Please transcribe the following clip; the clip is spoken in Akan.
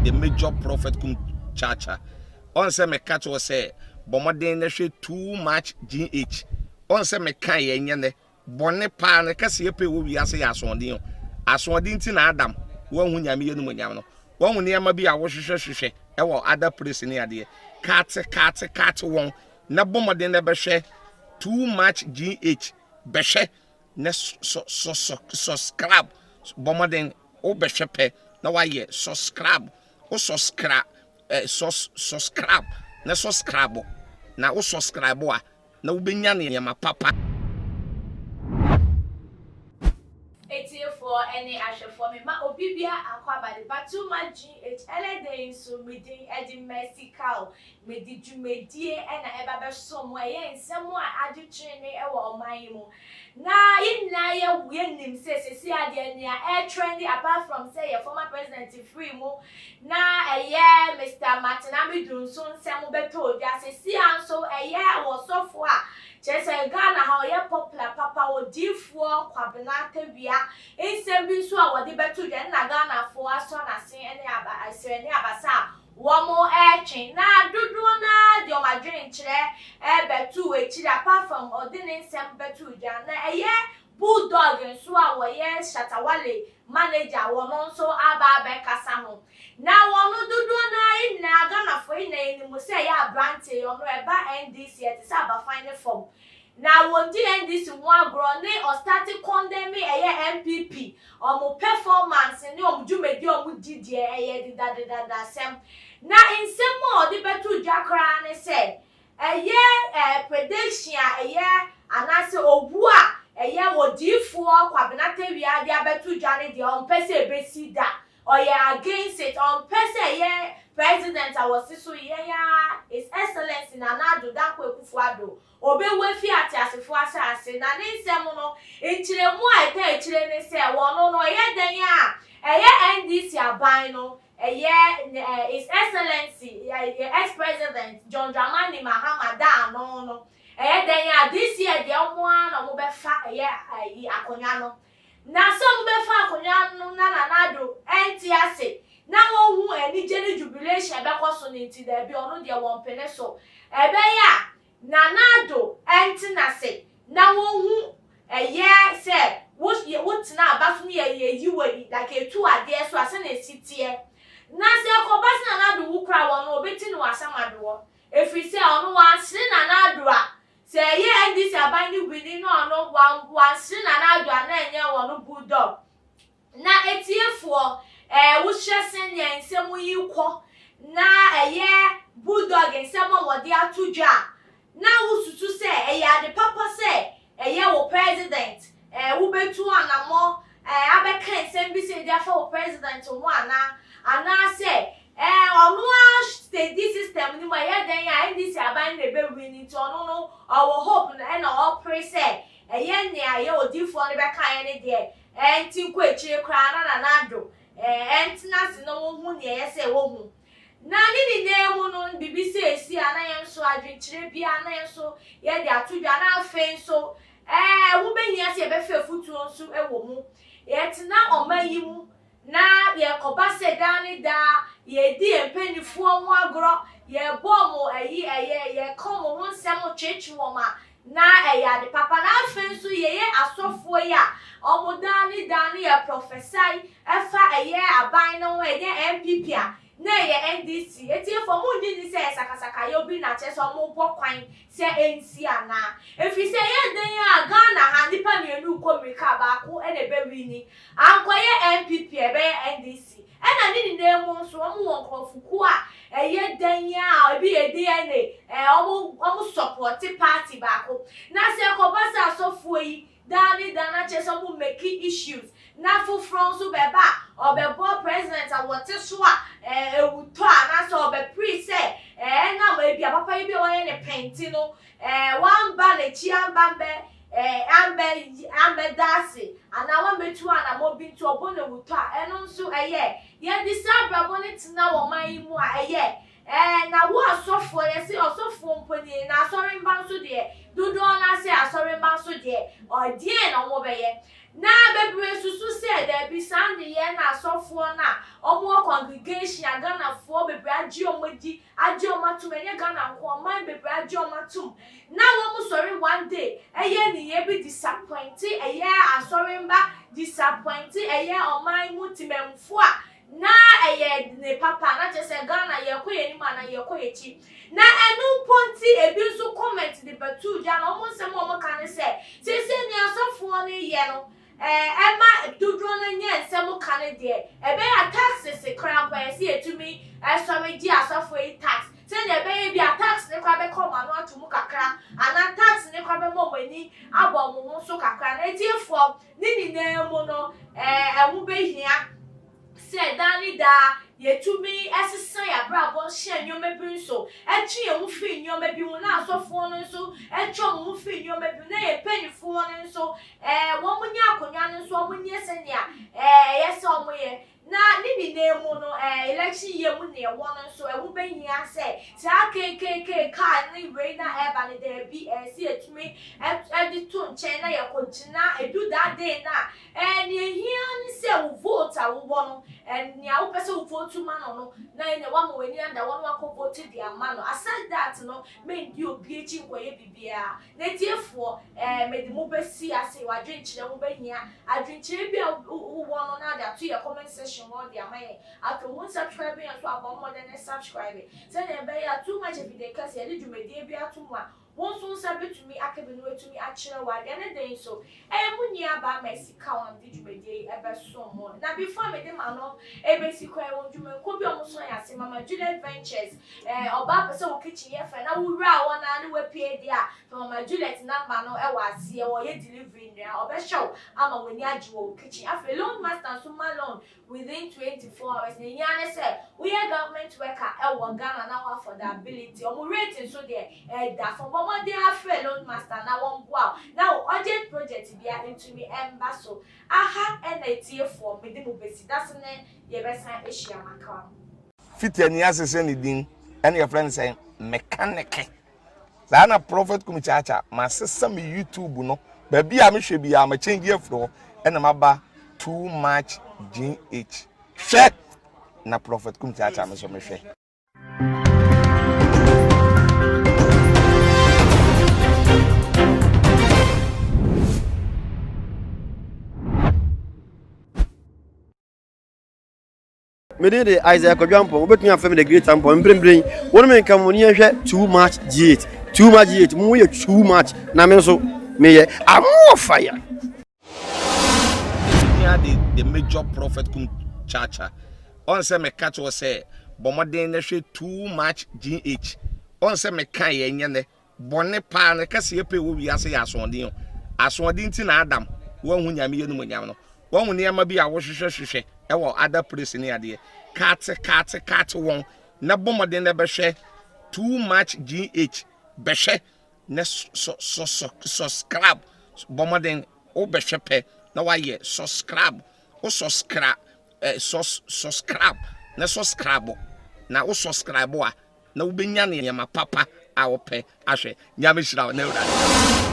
the major prophet kum chacha. On say me catch was say bomoden na hwe too much GH. On say me kan ye nyane bone pa na kase ye pe wo wiase ya asondin. Asondin ti na Adam wo hu nyame ye no nyam no. Wo hu ne ma bi a wo hwehwehwehwe e wo other place ni ade. Cat won na bomoden na be hwe too much GH be hwe na subscribe bomoden o be hwe pe na wa ye subscribe o subscribe subscribe na subscribe na o subscribe a na wo benya ne ma papa for any ashe for me ma obibia akwaba de batu ma GH elede so medi edi mercical medi dwumedie na eba be so mo ye nsem a adwetwe ne e wo oman mu na yinna ye nim sesi ade ne a trendy apart from say your former president free mu na Mr. Martin Amidun so nsem beto dia sesi anso wo sofo a Chese Ghana how ye popular papa wo difo kwabena tebia ensem bi so a wode beto dwan na Ghana fo aso na sen ene aba asere ne abasa wo mo etwen na dudu na de o madwen kire beto ekiri apart from ordinary ensem beto dwan na bulldog so a wo ye Shatawale manager wo no so aba be kasa ho na wo no dudu na Ghana fo ina ni mo say ya brante yo no eba NDC e ti aba find form na won di NDC mo agro ni o start condemning MPP o mo performance ni o djumedi o mo didie didada sem na insem mo di betu jakra ni say prediction anase obu a wo difo kwabena tewia dia betu jane de on pese besi da or against it on pese president was so His Excellency Nana-Addo Dankwa Akufo-Addo obewe fi atiasefo asase na ne nsem no enchiremu a echire ne se wono no den ya NDC aban no His Excellency ex-president John Dramani Mahama da no den ya this year de omo na mo befa akonya no na so mo befa akonya no na Nana-Addo entiase na wo hu enigene jubilation be koso ni ti da bi onu de won pene so ebe ya Nana-Addo entinase na wo hu se wo tina abaso ni yiwe like etu ade so ase na sitie na se ko bas Nana-Addo wu kra won no obeti ni wasamado wo efiri se onu wan sire Nana-Addo a se NDC aban ni wini no onu wan sire Nana-Addo na enye won bulldog na etiefo wo hwesen ye nsem yi kwo na bulldog nsem wode atudwa na wo susu se ade papa se wo president wo betu anamo abeka nsem bi se dia fa wo president wo ana se onu steady system ni mo den ya NDC aban na be win to onu no our hope na all pray se ne odifo ne be kan ne de enti ko echire kra na Nana-Addo entina si no hu ne yese wo hu na ni nemu no bibisi esi anayen so adwenkyire bia anayen so ye de atudwa na afen so wo behia se be fefutuo so ewo mu ye tina omayi mu na ye koba se dani da ye di empanifuo ho agro ye bomo ye komo ho nsem chechi wo ma na ade papa na afen so ye asofo ya omudani ye prophesy efa aban no MPP a na NDC etiefo mu ndi se sakasaka ye obi na cheso mo bokwan se NC ana efi se ye den ya Ghana ha nipa mienu komrika ba ko ene be wini ankoye MPP ebe NDC ena ni nemu so mo won krofuku a den ya obi ene omo support party ba ko na se ko basa asofo yi dana cheso mu make issues na fufron so beba obebo president awote so a ewuto ana so obe pre say na ma bia papa yi bi wo ye ne penti no wan ba le chi ambambe ambe dasi ana wa metu ana mo bi to obo ne wuto a eno nso ye decide brabo ne tina wo man yi mu a na wo asofo ye se asofo mponi na asori mba nso de dodo na se asori mba nso de odie na wo beye na bebre susu se there be Sunday ye na asofo na omo congregation Ghana fo bebre agi omodi agi omatum enye Ghana nko man bebre agi omatum na wo mu sorry one day eye ni ye be disappoint eye asori mba disappoint eye oman mutimemfo a na eye ne papa na chese Ghana ye koye ni mana ye koye chi na enu ponti ebi nso comment de batu ja na omo nsem omo kan se ni asofo ni ye no ema dudro na nye nsem kan de ebe ya taxes kra kwa ese etumi sorry di asofo e tax se ne ebe bi a tax ne kwa be koma no atumu kakra ana tax ne kwa be momani abo mo ho so kakra na etiefo ni na emu no ewu be hia se dani da yetumi esesa ya brabo hye nyoma bi nso echi emu fi nyoma bi hu na asofo no nso echo mu fi nyoma bi na ye penifo no nso wo munya akonya no nso wo munye senia yese omo ye na nini na emu no election ye mu na ewo no nso ewu be hia se sa kekeke ka ni we na eba ne de bi si etumi edi to nche na ye kogina edu that day na ni hia ni se wo vote a wo no ni a wo pese wo vote man no na ne wa mo weni anda wo no akvote dia man no aside that no me ndi obi echi nkoye bibia na tiefo me di mo besi ase wa dwenkyere wo behia adwenkyere bi wo no na da to your comment section wo dia mai ato mo subscribe ya so abon mo de subscribe se ne be ya too much video case ya di dwumedie bi atomo a won so sabe to me akebe no etumi akire wa de ne den so munyi aba mesika wan di dwumedie ebe so mo na before me de ma no ebe sikwa won dwume ko bi omo so ya se Mama Juliet Ventures oba pese wo kitchen ye fa na wo wura won na ne wapie de a Mama Juliet number no e wa ase wo ye delivery nria obe show ama woni agi wo kitchen afa loan master so loan within 24 hours ne nyane se we government worker e wo Ghana na wa affordability omo rating so de da for mo dey afa loan master na won boa now urgent project bia into me emba so aha na etiefo me de mo besi that's ne ye besan ehia maka fitani asese ni din ene your friend say mechanic na prophet kumichacha ma sesa me YouTube no ba bia me hwe bia ma change afro ene maba too much GH hwe na prophet kumichacha me so me hwe me dey Isaac Odwampo obetun afem the great ampo mbrembren wonu me nka moni ehwe too much GH mu ye too much na me so me ye amo fire yeah the major prophet kum chacha on say me catch was say bomoden na hwe too much GH on say me kan ye nye ne bone pa na kase ye pe wo wi ase ya asodin ti na Adam wo hu nyame ye no nyam no wo hu ne ma bi a wo hwehwehwehwe ewo other place ni ade cat won na bomoden na behwe too much GH behwe na subscribe bomoden o behwe pe na wa ye subscribe o subscribe na subscribe na o subscribe a na wo benya ne yama papa a wo pe ahwe nyame hira na ura